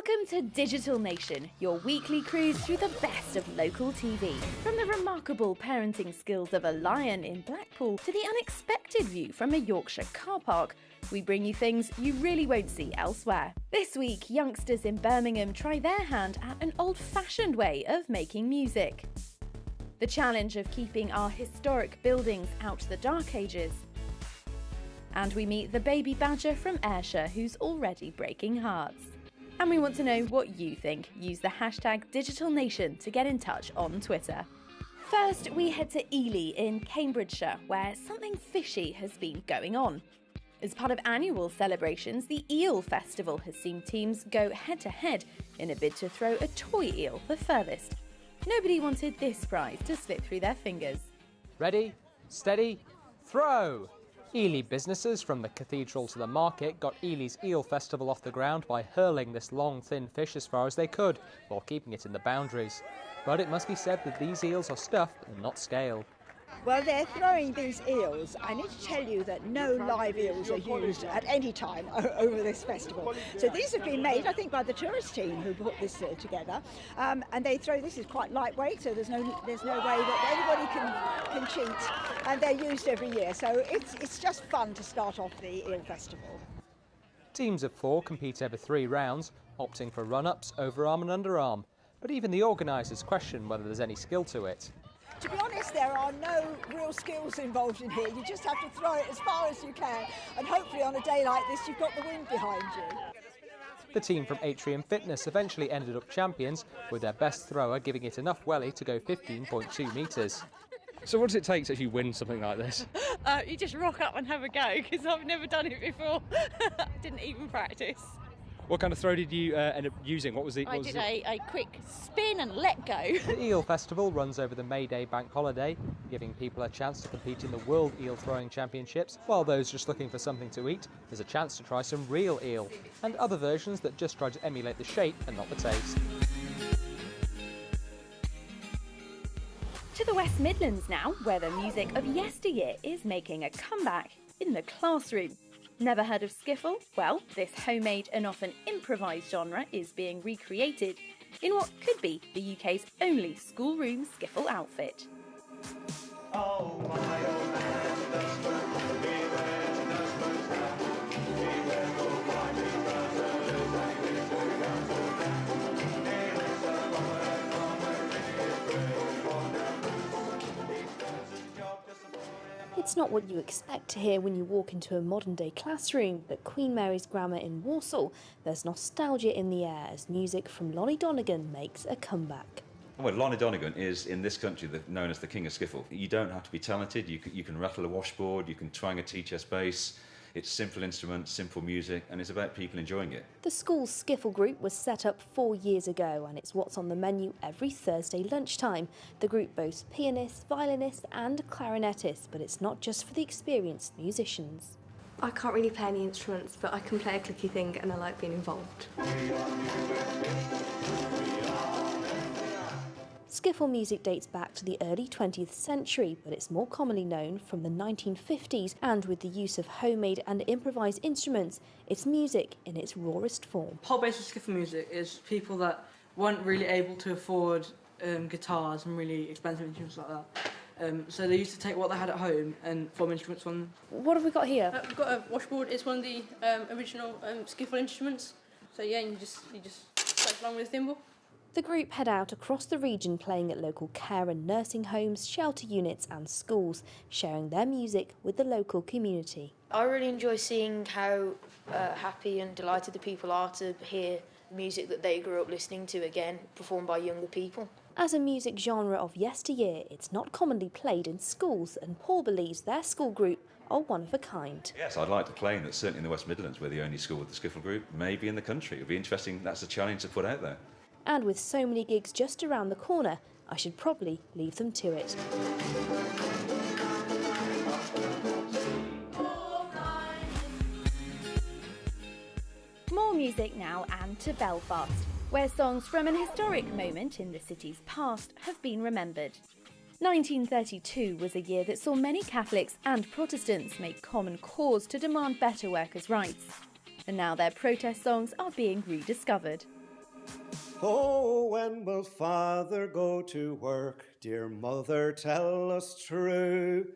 Welcome to Digital Nation, your weekly cruise through the best of local TV. From the remarkable parenting skills of a lion in Blackpool to the unexpected view from a Yorkshire car park, we bring you things you really won't see elsewhere. This week, youngsters in Birmingham try their hand at an old-fashioned way of making music. The challenge of keeping our historic buildings out the dark ages. And we meet the baby badger from Ayrshire who's already breaking hearts. And we want to know what you think. Use the hashtag #DigitalNation to get in touch on Twitter. First, we head to Ely in Cambridgeshire, where something fishy has been going on. As part of annual celebrations, the Eel Festival has seen teams go head-to-head in a bid to throw a toy eel the furthest. Nobody wanted this prize to slip through their fingers. Ready, steady, throw! Ely businesses from the cathedral to the market got Ely's Eel Festival off the ground by hurling this long, thin fish as far as they could, while keeping it in the boundaries. But it must be said that these eels are stuffed and not scaled. Well, they're throwing these eels. I need to tell you that no live eels are used at any time over this festival. So these have been made, I think, by the tourist team who put this together. And they throw, this is quite lightweight, so there's no way that anybody can cheat. And they're used every year. So it's just fun to start off the Eel Festival. Teams of 4 compete over 3 rounds, opting for run-ups, overarm and underarm. But even the organisers question whether there's any skill to it. To be honest, there are no real skills involved in here. You just have to throw it as far as you can, and hopefully on a day like this you've got the wind behind you. The team from Atrium Fitness eventually ended up champions, with their best thrower giving it enough welly to go 15.2 metres. So what does it take to actually win something like this? You just rock up and have a go, because I've never done it before. Didn't even practice. What kind of throw did you end up using? What was it? I did a quick spin and let go. The Eel Festival runs over the May Day bank holiday, giving people a chance to compete in the World Eel Throwing Championships, while those just looking for something to eat, there's a chance to try some real eel, and other versions that just try to emulate the shape and not the taste. To the West Midlands now, where the music of yesteryear is making a comeback in the classroom. Never heard of skiffle? Well, this homemade and often improvised genre is being recreated in what could be the UK's only schoolroom skiffle outfit. Oh, my old man, the smoke, beware the smoke now. Beware the white brothers, they wish to go to them. Here is the bomber, It's not what you expect to hear when you walk into a modern-day classroom, but Queen Mary's Grammar in Walsall, there's nostalgia in the air as music from Lonnie Donegan makes a comeback. Well, Lonnie Donegan is, in this country, known as the king of skiffle. You don't have to be talented, you can rattle a washboard, you can twang a tea-chest bass. It's simple instruments, simple music, and it's about people enjoying it. The school's skiffle group was set up 4 years ago, and it's what's on the menu every Thursday lunchtime. The group boasts pianists, violinists and clarinetists, but it's not just for the experienced musicians. I can't really play any instruments, but I can play a clicky thing and I like being involved. Skiffle music dates back to the early 20th century, but it's more commonly known from the 1950s, and with the use of homemade and improvised instruments, it's music in its rawest form. The whole basis of skiffle music is people that weren't really able to afford guitars and really expensive instruments like that. So they used to take what they had at home and form instruments on them. What have we got here? We've got a washboard. It's one of the original skiffle instruments. So yeah, you just play along with a thimble. The group head out across the region playing at local care and nursing homes, shelter units and schools, sharing their music with the local community. I really enjoy seeing how happy and delighted the people are to hear music that they grew up listening to again, performed by younger people. As a music genre of yesteryear, it's not commonly played in schools, and Paul believes their school group are one of a kind. Yes, I'd like to claim that certainly in the West Midlands, we're the only school with the skiffle group, maybe in the country. It'd be interesting, that's a challenge to put out there. And with so many gigs just around the corner, I should probably leave them to it. More music now, and to Belfast, where songs from an historic moment in the city's past have been remembered. 1932 was a year that saw many Catholics and Protestants make common cause to demand better workers' rights. And now their protest songs are being rediscovered. Oh, when will father go to work? Dear mother, tell us true.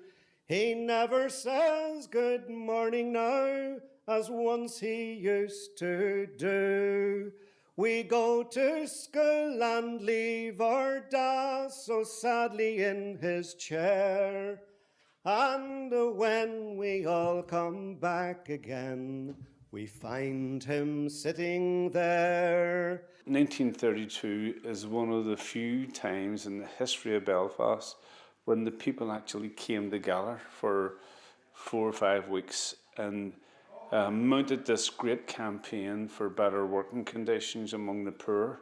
He never says good morning now, as once he used to do. We go to school and leave our da so sadly in his chair. And when we all come back again, we find him sitting there. 1932 is one of the few times in the history of Belfast when the people actually came together for 4 or 5 weeks and mounted this great campaign for better working conditions among the poor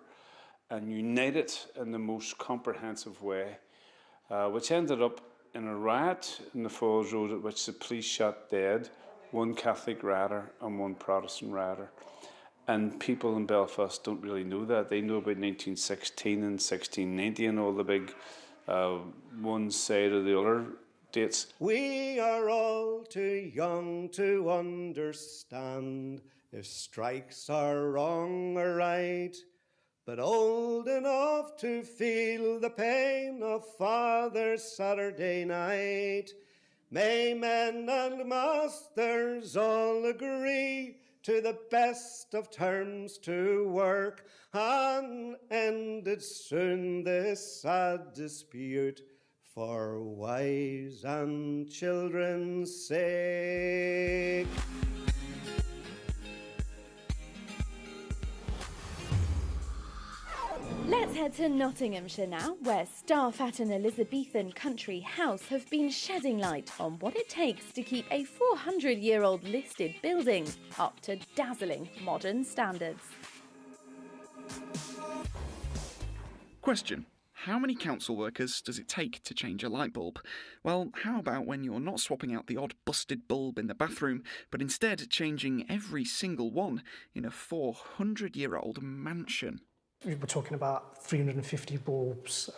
and united in the most comprehensive way, which ended up in a riot in the Falls Road at which the police shot dead 1 Catholic rioter and 1 Protestant rioter. And people in Belfast don't really know that. They know about 1916 and 1690 and all the big one side or the other dates. We are all too young to understand if strikes are wrong or right, but old enough to feel the pain of Father's Saturday night. May men and masters all agree to the best of terms to work, and ended soon this sad dispute for wives and children's sake. Let's head to Nottinghamshire now, where staff at an Elizabethan country house have been shedding light on what it takes to keep a 400-year-old listed building up to dazzling modern standards. Question: how many council workers does it take to change a light bulb? Well, how about when you're not swapping out the odd busted bulb in the bathroom, but instead changing every single one in a 400-year-old mansion? We're talking about 350 bulbs.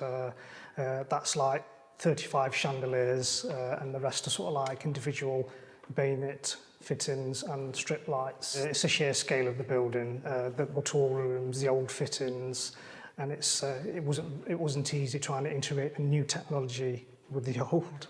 That's like 35 chandeliers, and the rest are sort of like individual bayonet fittings and strip lights. It's a sheer scale of the building, the tall rooms, the old fittings, and it wasn't easy trying to integrate a new technology with the old.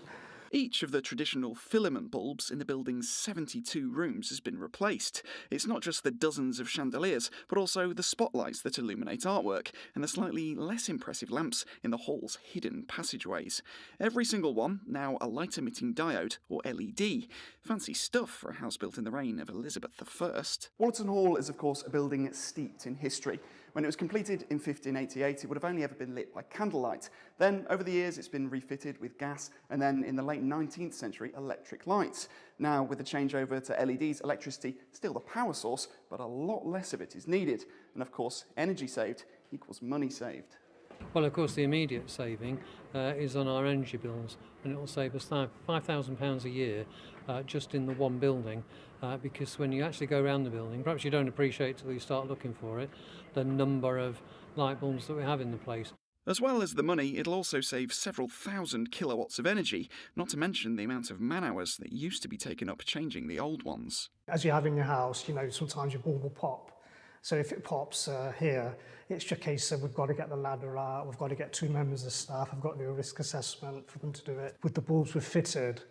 Each of the traditional filament bulbs in the building's 72 rooms has been replaced. It's not just the dozens of chandeliers, but also the spotlights that illuminate artwork, and the slightly less impressive lamps in the hall's hidden passageways. Every single one now a light-emitting diode, or LED. Fancy stuff for a house built in the reign of Elizabeth I. Wallerton Hall is, of course, a building steeped in history. When it was completed in 1588, it would have only ever been lit by candlelight. Then, over the years, it's been refitted with gas, and then in the late 19th century, electric lights. Now, with the changeover to LEDs, electricity still the power source, but a lot less of it is needed. And of course, energy saved equals money saved. Well, of course, the immediate saving is on our energy bills, and it will save us £5,000 a year just in the one building, because when you actually go around the building, perhaps you don't appreciate till you start looking for it, the number of light bulbs that we have in the place. As well as the money, it'll also save several thousand kilowatts of energy, not to mention the amount of man-hours that used to be taken up changing the old ones. As you have in your house, sometimes your bulb will pop. So if it pops here, it's just a case of we've got to get the ladder out, we've got to get 2 members of staff, I've got to do a risk assessment for them to do it. With the bulbs we've fitted,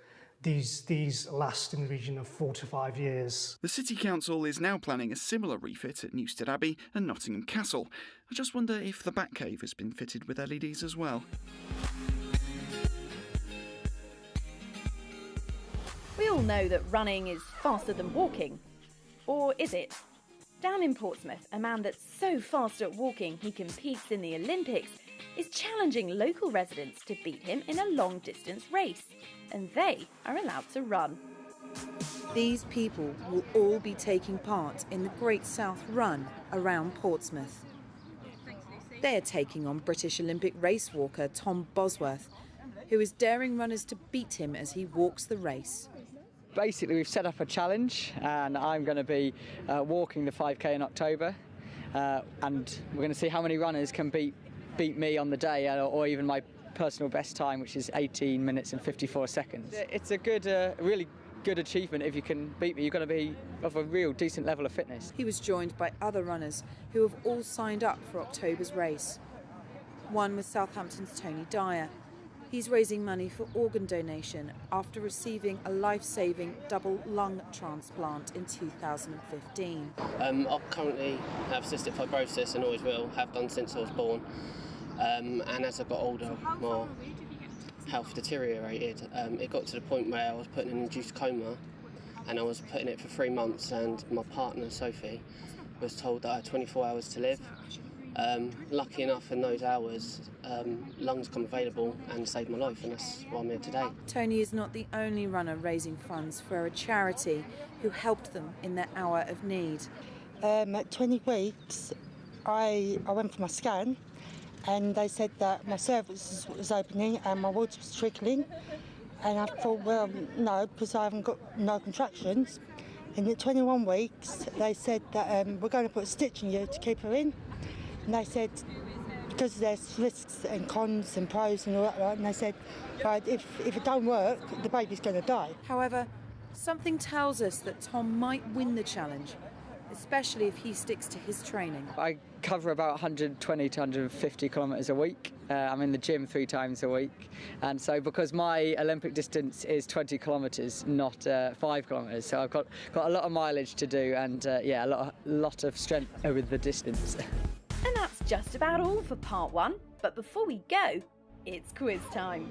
these last in the region of 4 to 5 years. The City Council is now planning a similar refit at Newstead Abbey and Nottingham Castle. I just wonder if the Batcave has been fitted with LEDs as well. We all know that running is faster than walking. Or is it? Down in Portsmouth, a man that's so fast at walking he competes in the Olympics is challenging local residents to beat him in a long-distance race. And they are allowed to run. These people will all be taking part in the Great South Run around Portsmouth. They're taking on British Olympic race walker Tom Bosworth, who is daring runners to beat him as he walks the race. Basically, we've set up a challenge, and I'm going to be walking the 5K in October, and we're going to see how many runners can beat me on the day, or even my personal best time, which is 18 minutes and 54 seconds. It's a good, really good achievement if you can beat me. You're going to be of a real decent level of fitness. He was joined by other runners who have all signed up for October's race. One was Southampton's Tony Dyer. He's raising money for organ donation after receiving a life-saving double lung transplant in 2015. I currently have cystic fibrosis and always will, have done since I was born. And as I got older, my health deteriorated. It got to the point where I was put in an induced coma, and I was put in it for 3 months, and my partner, Sophie, was told that I had 24 hours to live. Lucky enough, in those hours, lungs come available and saved my life, and that's why I'm here today. Tony is not the only runner raising funds for a charity who helped them in their hour of need. At 20 weeks, I went for my scan, and they said that my cervix was opening and my water was trickling. And I thought, well, no, because I haven't got no contractions. And at 21 weeks, they said that we're going to put a stitch in you to keep her in. And they said, because there's risks and cons and pros and all that, right? And they said, right, if it don't work, the baby's going to die. However, something tells us that Tom might win the challenge, especially if he sticks to his training. I cover about 120 to 150 kilometres a week. I'm in the gym 3 times a week. And so because my Olympic distance is 20 kilometres, not 5 kilometres, so I've got a lot of mileage to do and, yeah, a lot of strength over the distance. And that's just about all for part 1. But before we go, it's quiz time.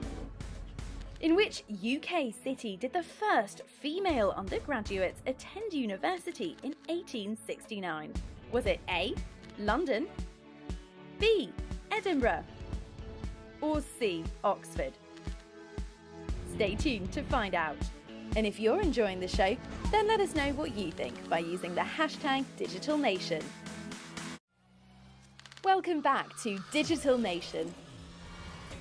In which UK city did the first female undergraduates attend university in 1869? Was it A, London, B, Edinburgh, or C, Oxford? Stay tuned to find out. And if you're enjoying the show, then let us know what you think by using the hashtag #DigitalNation. Welcome back to Digital Nation.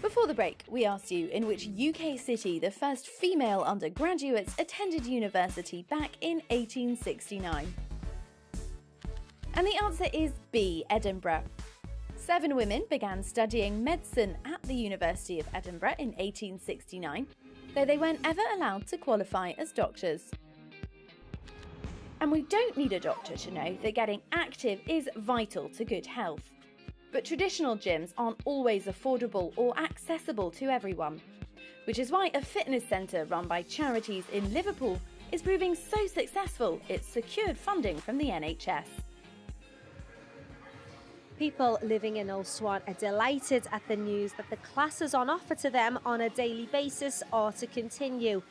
Before the break, we asked you in which UK city the first female undergraduates attended university back in 1869. And the answer is B, Edinburgh. 7 women began studying medicine at the University of Edinburgh in 1869, though they weren't ever allowed to qualify as doctors. And we don't need a doctor to know that getting active is vital to good health. But traditional gyms aren't always affordable or accessible to everyone, which is why a fitness centre run by charities in Liverpool is proving so successful it's secured funding from the NHS. People living in Old Swan are delighted at the news that the classes on offer to them on a daily basis are to continue.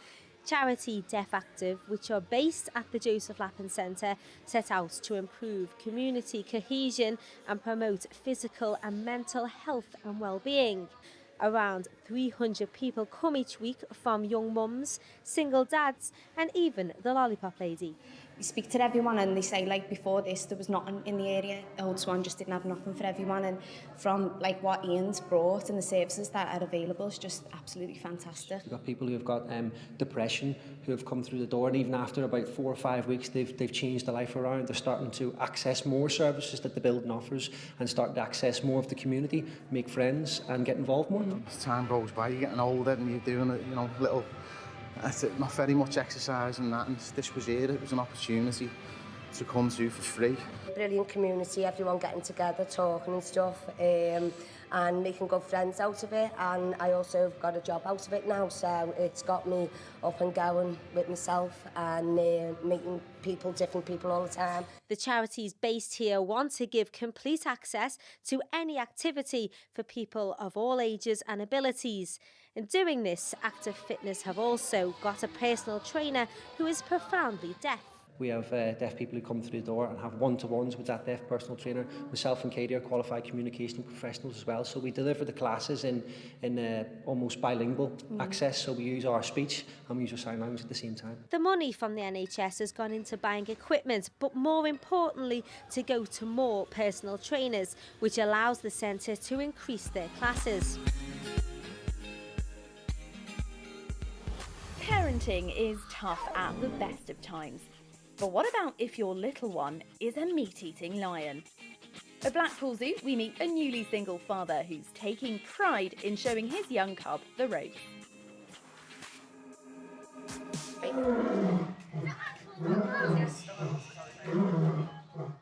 Charity Deaf Active, which are based at the Joseph Lappin Centre, set out to improve community cohesion and promote physical and mental health and well-being. Around 300 people come each week from young mums, single dads and even the Lollipop Lady. You speak to everyone and they say, like, before this there was nothing in the area. Old Swan just didn't have nothing for everyone, and from like what Ian's brought and the services that are available is just absolutely fantastic. We've got people who have got depression who have come through the door, and even after about 4 or 5 weeks they've changed their life around. They're starting to access more services that the building offers and starting to access more of the community, make friends and get involved more. As time goes by, you're getting older and you're doing it, you know, little. That's it, not very much exercise and that, and this was here, it was an opportunity to come to for free. Brilliant community, everyone getting together, talking and stuff, and making good friends out of it, and I also got a job out of it now, so it's got me up and going with myself and meeting people, different people all the time. The charities based here want to give complete access to any activity for people of all ages and abilities. In doing this, Active Fitness have also got a personal trainer who is profoundly deaf. We have deaf people who come through the door and have one-to-ones with that deaf personal trainer. Myself and Katie are qualified communication professionals as well, so we deliver the classes in almost bilingual access, so we use our speech and we use our sign language at the same time. The money from the NHS has gone into buying equipment, but more importantly to go to more personal trainers, which allows the centre to increase their classes. Parenting is tough at the best of times. But what about if your little one is a meat-eating lion? At Blackpool Zoo, we meet a newly single father who's taking pride in showing his young cub the ropes.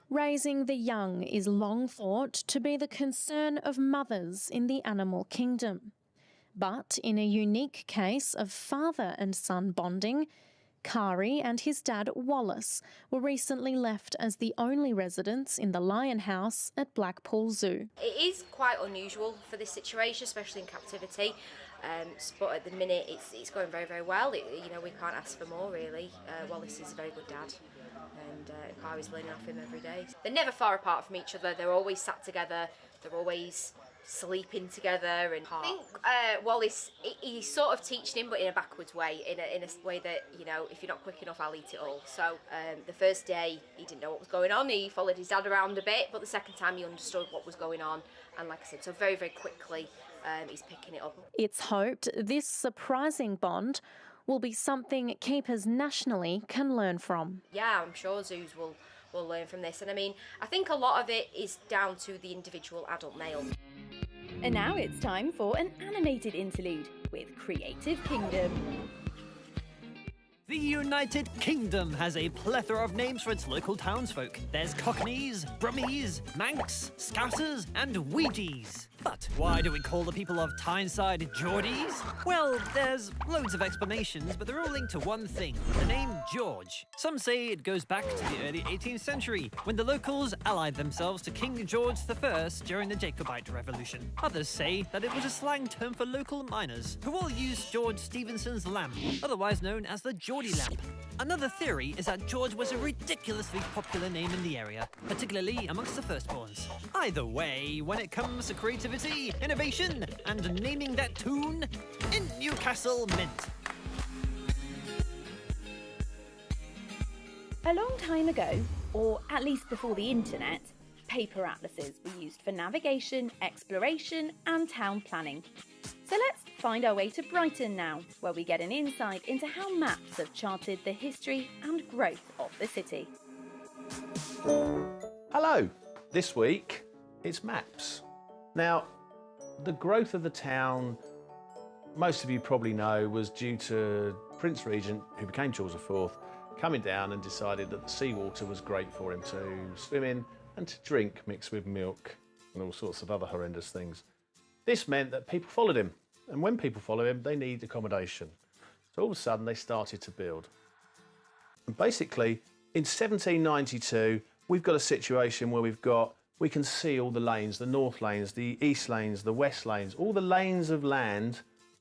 Raising the young is long thought to be the concern of mothers in the animal kingdom. But in a unique case of father and son bonding, Kari and his dad Wallace were recently left as the only residents in the lion house at Blackpool Zoo. It is quite unusual for this situation, especially in captivity, but at the minute it's going very, very well. We can't ask for more, really. Wallace is a very good dad, and Kari's learning off him every day. They're never far apart from each other. They're always sat together. They're always sleeping together. And I think Wallace, he's sort of teaching him, but in a backwards way, in a way that, if you're not quick enough, I'll eat it all. So the first day he didn't know what was going on. He followed his dad around a bit, but the second time he understood what was going on, and like I said, so very, very quickly he's picking it up. It's hoped this surprising bond will be something keepers nationally can learn from. Yeah, I'm sure zoos will learn from this, and I think a lot of it is down to the individual adult male. And now it's time for an animated interlude with Creative Kingdom. The United Kingdom has a plethora of names for its local townsfolk. There's Cockneys, Brummies, Manx, Scousers and Ouijays. But why do we call the people of Tyneside Geordies? Well, there's loads of explanations, but they're all linked to one thing, the name George. Some say it goes back to the early 18th century, when the locals allied themselves to King George I during the Jacobite Revolution. Others say that it was a slang term for local miners, who all used George Stephenson's lamp, otherwise known as the Geordie lamp. Another theory is that George was a ridiculously popular name in the area, particularly amongst the firstborns. Either way, when it comes to creativity, innovation, and naming that tune, in Newcastle Mint. A long time ago, or at least before the internet, paper atlases were used for navigation, exploration, and town planning. So let's find our way to Brighton now, where we get an insight into how maps have charted the history and growth of the city. Hello! This week, it's maps. Now, the growth of the town, most of you probably know, was due to Prince Regent, who became George IV, coming down and decided that the seawater was great for him to swim in and to drink mixed with milk and all sorts of other horrendous things. This meant that people followed him, and when people follow him, they need accommodation. So all of a sudden, they started to build. And basically, in 1792, we've got a situation where we can see all the lanes, the north lanes, the east lanes, the west lanes, all the lanes of land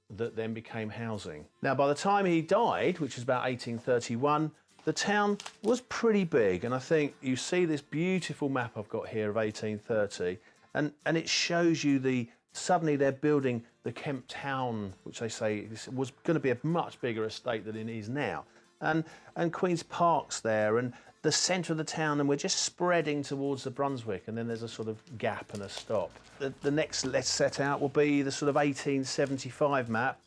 that then became housing. Now, by the time he died, which was about 1831, the town was pretty big. And I think you see this beautiful map I've got here of 1830, and it shows you suddenly they're building the Kemp Town, which they say was going to be a much bigger estate than it is now. And Queen's Park's there, and the centre of the town, and we're just spreading towards the Brunswick, and then there's a sort of gap and a stop. The next let's set out will be the sort of 1875 map,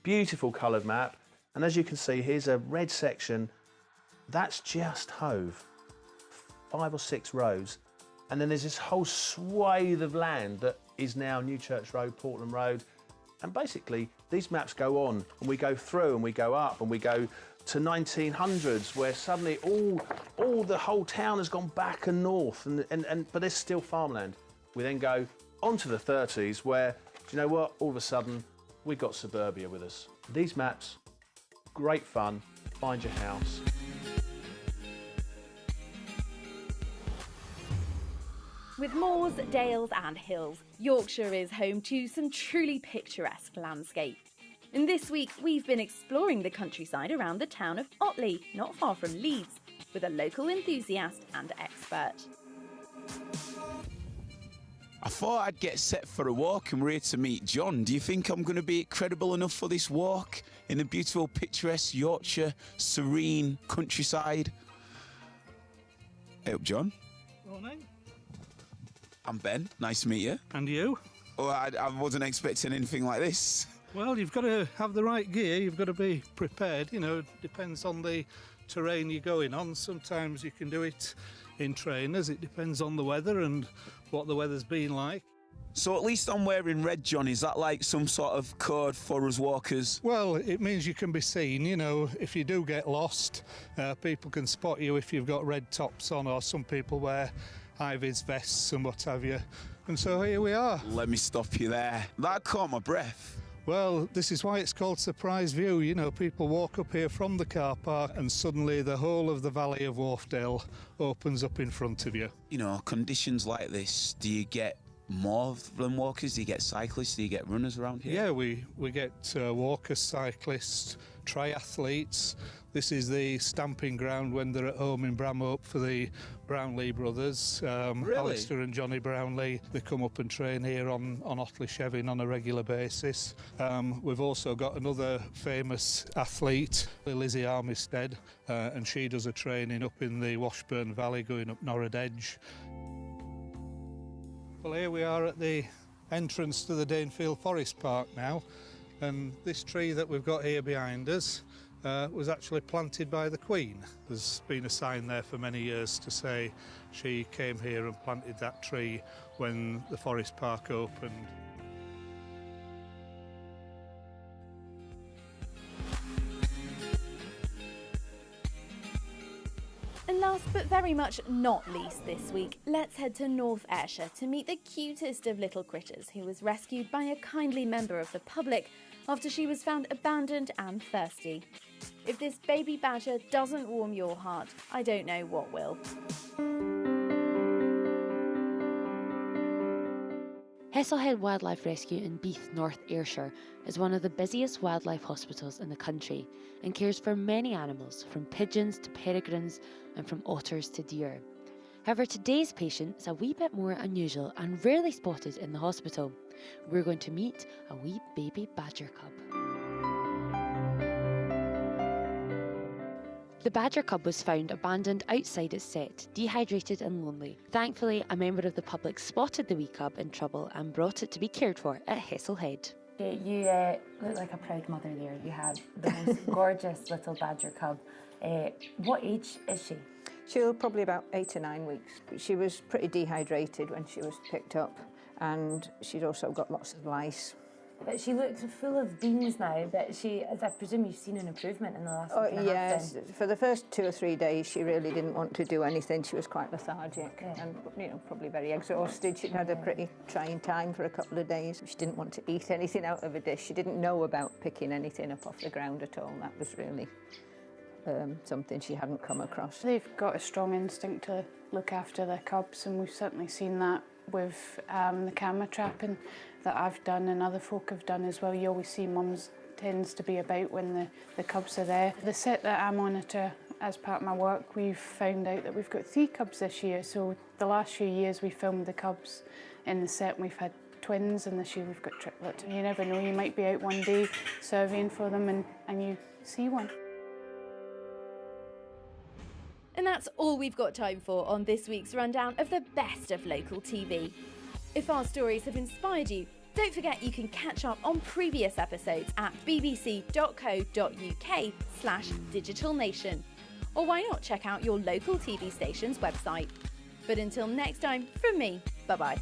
beautiful coloured map, and as you can see, here's a red section, that's just Hove, 5 or 6 roads, and then there's this whole swathe of land that is now Newchurch Road, Portland Road, and basically these maps go on, and we go through, and we go up, and we go to 1900s, where suddenly the whole town has gone back and north, but there's still farmland. We then go on to the 30s, where, do you know what, all of a sudden we got suburbia with us. These maps, great fun, find your house. With moors, dales and hills, Yorkshire is home to some truly picturesque landscape. And this week, we've been exploring the countryside around the town of Otley, not far from Leeds, with a local enthusiast and expert. I thought I'd get set for a walk and we're here to meet John. Do you think I'm going to be credible enough for this walk in the beautiful, picturesque Yorkshire, serene countryside? Hey up, John. Morning. I'm Ben. Nice to meet you. And you? Oh, I wasn't expecting anything like this. Well, you've got to have the right gear, you've got to be prepared, it depends on the terrain you're going on. Sometimes you can do it in trainers, it depends on the weather and what the weather's been like. So at least I'm wearing red, John. Is that like some sort of code for us walkers? Well, it means you can be seen. You know, if you do get lost, people can spot you if you've got red tops on, or some people wear high-vis vests and what have you. And so here we are. Let me stop you there. That caught my breath. Well, this is why it's called Surprise View. You know, people walk up here from the car park and suddenly the whole of the valley of Wharfdale opens up in front of you. You know, conditions like this, do you get more than walkers? Do you get cyclists? Do you get runners around here? Yeah, we get walkers, cyclists, triathletes. This is the stamping ground when they're at home in Bramhope for the Brownlee brothers. Really? Alistair and Johnny Brownlee, they come up and train here on Otley Shevin on a regular basis. We've also got another famous athlete, Lizzie Armistead, and she does a training up in the Washburn Valley going up Norrid Edge. Well, here we are at the entrance to the Danefield Forest Park now, and this tree that we've got here behind us was actually planted by the Queen. There's been a sign there for many years to say she came here and planted that tree when the Forest Park opened. And last but very much not least this week, let's head to North Ayrshire to meet the cutest of little critters who was rescued by a kindly member of the public after she was found abandoned and thirsty. If this baby badger doesn't warm your heart, I don't know what will. Hesslehead Wildlife Rescue in Beath, North Ayrshire is one of the busiest wildlife hospitals in the country and cares for many animals, from pigeons to peregrines and from otters to deer. However, today's patient is a wee bit more unusual and rarely spotted in the hospital. We're going to meet a wee baby badger cub. The badger cub was found abandoned outside its set, dehydrated and lonely. Thankfully, a member of the public spotted the wee cub in trouble and brought it to be cared for at Hesslehead. You look like a proud mother there. You have the most gorgeous little badger cub. What age is she? She was probably about 8 or 9 weeks. She was pretty dehydrated when she was picked up, and she'd also got lots of lice. But she looked full of beans now, but I presume you've seen an improvement in the last week and a half Yes, then. for the first 2 or 3 days she really didn't want to do anything. She was quite lethargic and probably very exhausted. She'd had a pretty trying time for a couple of days. She didn't want to eat anything out of a dish. She didn't know about picking anything up off the ground at all. That was really something she hadn't come across. They've got a strong instinct to look after their cubs, and we've certainly seen that with the camera trapping that I've done and other folk have done as well. You always see mums tends to be about when the cubs are there. The set that I monitor as part of my work, we've found out that we've got 3 cubs this year. So the last few years we filmed the cubs in the set and we've had twins, and this year we've got triplets. You never know, you might be out one day surveying for them and you see one. And that's all we've got time for on this week's rundown of the best of local TV. If our stories have inspired you, don't forget you can catch up on previous episodes at bbc.co.uk/digitalnation. Or why not check out your local TV station's website. But until next time, from me, bye-bye.